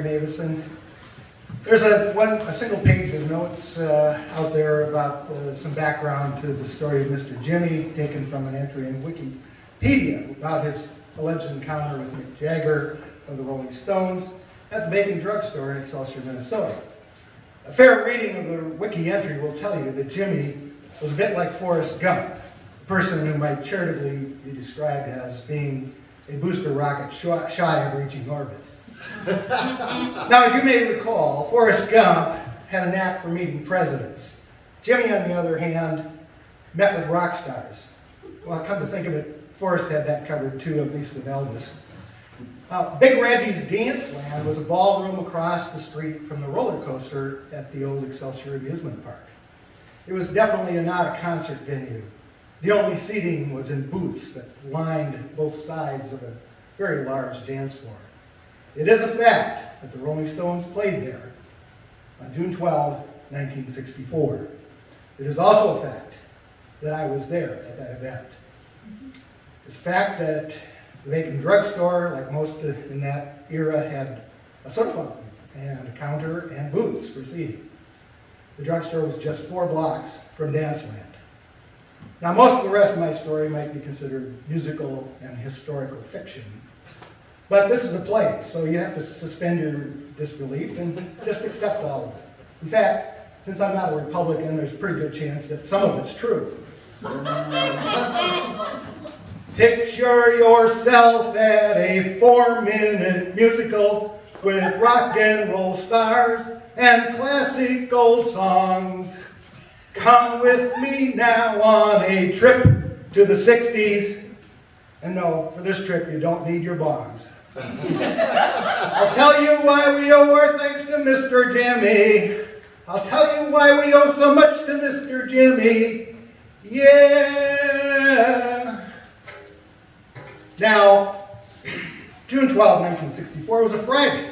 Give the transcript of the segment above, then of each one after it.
Larry Meuwissen. There's a single page of notes out there about some background to the story of Mr. Jimmy, taken from an entry in Wikipedia about his alleged encounter with Mick Jagger of the Rolling Stones at the Bacon Drugstore in Excelsior, Minnesota. A fair reading of the wiki entry will tell you that Jimmy was a bit like Forrest Gump, a person who might charitably be described as being a booster rocket shy of reaching orbit. Now, as you may recall, Forrest Gump had a knack for meeting presidents. Jimmy, on the other hand, met with rock stars. Well, come to think of it, Forrest had that covered too, at least with Elvis. Big Reggie's Danceland was a ballroom across the street from the roller coaster at the old Excelsior Amusement Park. It was definitely not a concert venue. The only seating was in booths that lined both sides of a very large dance floor. It is a fact that the Rolling Stones played there on June 12, 1964. It is also a fact that I was there at that event. It's a fact that the Bacon Drugstore, like most in that era, had a soda fountain and a counter and booths for seating. The drugstore was just 4 blocks from Danceland. Now, most of the rest of my story might be considered musical and historical fiction, but this is a play, so you have to suspend your disbelief and just accept all of it. In fact, since I'm not a Republican, there's a pretty good chance that some of it's true. Picture yourself at a 4-minute musical with rock and roll stars and classic old songs. Come with me now on a trip to the 60s. And no, for this trip you don't need your bongs. I'll tell you why we owe our thanks to Mr. Jimmy. I'll tell you why we owe so much to Mr. Jimmy. Yeah. Now, June 12, 1964 was a Friday.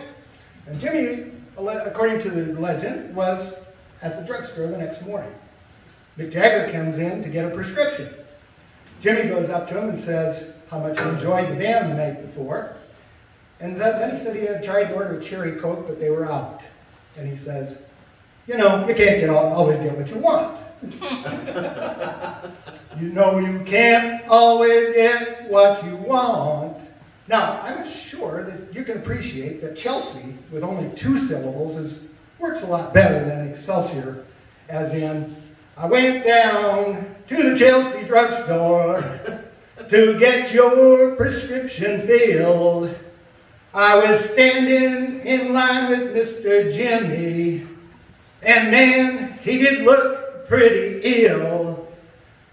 And Jimmy, according to the legend, was at the drugstore the next morning. Mick Jagger comes in to get a prescription. Jimmy goes up to him and says how much he enjoyed the band the night before. And then he said he had tried to order a cherry Coke, but they were out. And he says, you know, you can't always get what you want. You know you can't always get what you want. Now, I'm sure that you can appreciate that Chelsea, with only 2 syllables, works a lot better than Excelsior, as in, I went down to the Chelsea drugstore to get your prescription filled. I was standing in line with Mr. Jimmy, and man, he did look pretty ill.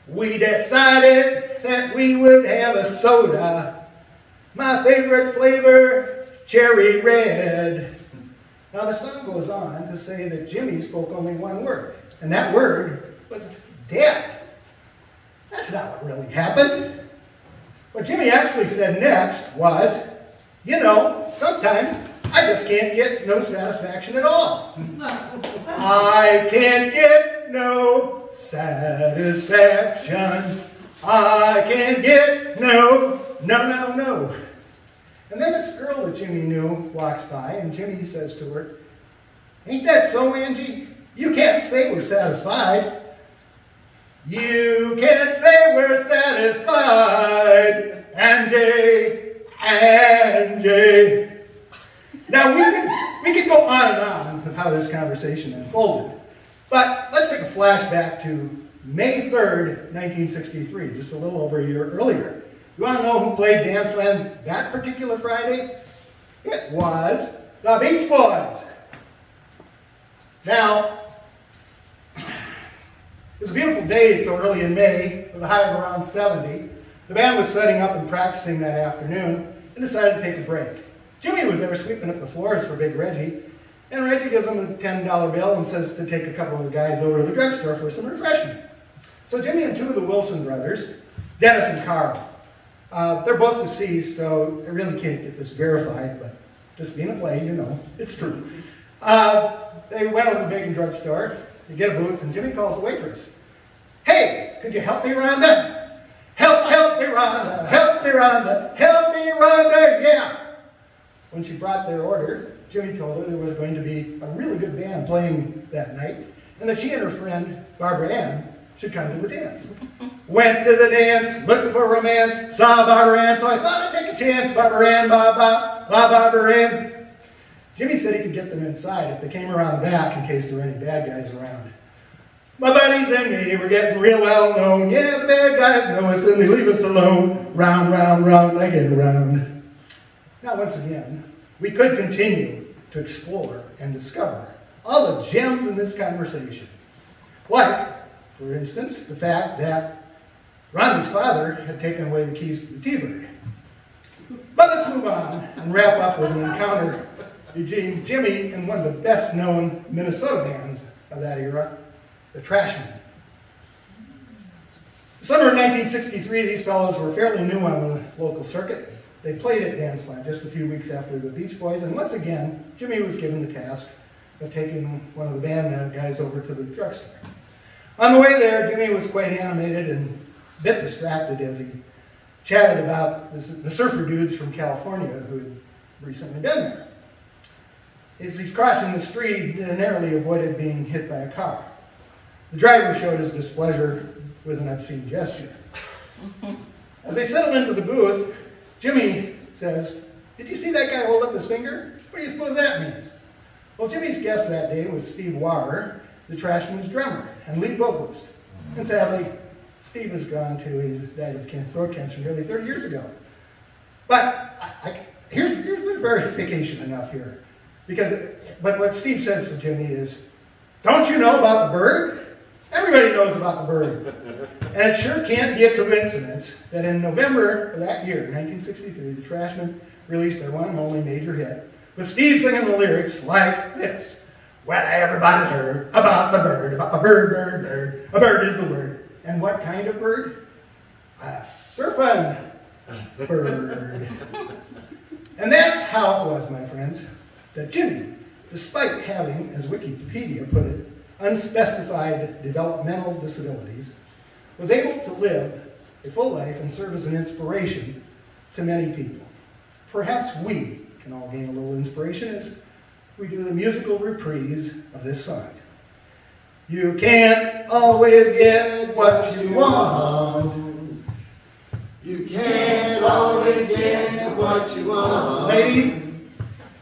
We decided that we would have a soda, my favorite flavor, cherry red. Now the song goes on to say that Jimmy spoke only one word, and that word was dead. That's not what really happened. What Jimmy actually said next was, you know, sometimes I just can't get no satisfaction at all. I can't get no satisfaction. I can't get no. And then this girl that Jimmy knew walks by, and Jimmy says to her, ain't that so, Angie? You can't say we're satisfied. You can't say we're satisfied, Angie. Now, we could go on and on with how this conversation unfolded, but let's take a flashback to May 3rd, 1963, just a little over a year earlier. You want to know who played Danceland that particular Friday? It was the Beach Boys. Now, it was a beautiful day so early in May, with a high of around 70. The band was setting up and practicing that afternoon and decided to take a break. Jimmy was there sweeping up the floors for Big Reggie, and Reggie gives him a $10 bill and says to take a couple of the guys over to the drugstore for some refreshment. So Jimmy and 2 of the Wilson brothers, Dennis and Carl, they're both deceased, so I really can't get this verified, but just being a play, you know, it's true. They went over to the Bacon Drugstore to get a booth, and Jimmy calls the waitress. Hey, could you help me, Rhonda? Help me, Rhonda, help me, Rhonda, help me, Rhonda, yeah. When she brought their order, Jimmy told her there was going to be a really good band playing that night, and that she and her friend, Barbara Ann, should come to the dance. Went to the dance, looking for romance, saw Barbara Ann, so I thought I'd take a chance. Barbara Ann, Barbara Ann. Jimmy said he could get them inside if they came around the back in case there were any bad guys around. My buddies and me were getting real well known. Yeah, the bad guys know us and they leave us alone. Round, round, round, I get around. Now, once again, we could continue to explore and discover all the gems in this conversation. Like, for instance, the fact that Rhonda's father had taken away the keys to the T-Bird. But let's move on and wrap up with an encounter between Jimmy and one of the best-known Minnesota bands of that era, the Trashmen. The summer of 1963, these fellows were fairly new on the local circuit. They played at Danceland just a few weeks after the Beach Boys, and once again, Jimmy was given the task of taking one of the band guys over to the drugstore. On the way there, Jimmy was quite animated and a bit distracted as he chatted about the surfer dudes from California who had recently been there. As he's crossing the street, he narrowly avoided being hit by a car. The driver showed his displeasure with an obscene gesture. As they settled into the booth, Jimmy says, "Did you see that guy hold up his finger? What do you suppose that means?" Well, Jimmy's guest that day was Steve Warrer, the Trashmen's drummer and lead vocalist. And sadly, Steve is gone too. He's died of throat cancer nearly 30 years ago. But here's the verification enough here. But what Steve says to Jimmy is, "Don't you know about the bird? Everybody knows about the bird." And it sure can't be a coincidence that in November of that year, 1963, the Trashmen released their one and only major hit, with Steve singing the lyrics like this. "Well, everybody's heard about the bird, bird, bird. A bird is the word. And what kind of bird? A surfing bird." And that's how it was, my friends, that Jimmy, despite having, as Wikipedia put it, unspecified developmental disabilities, was able to live a full life and serve as an inspiration to many people. Perhaps we can all gain a little inspiration as we do the musical reprise of this song. You can't always get what you want. You can't always get what you want. Ladies,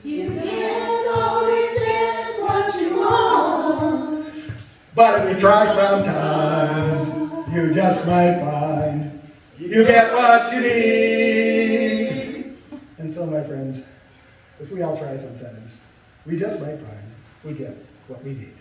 you can't always get what you want. but if you try sometimes, you just might find you get what you need. And so, my friends, if we all try sometimes, we just might find we get what we need.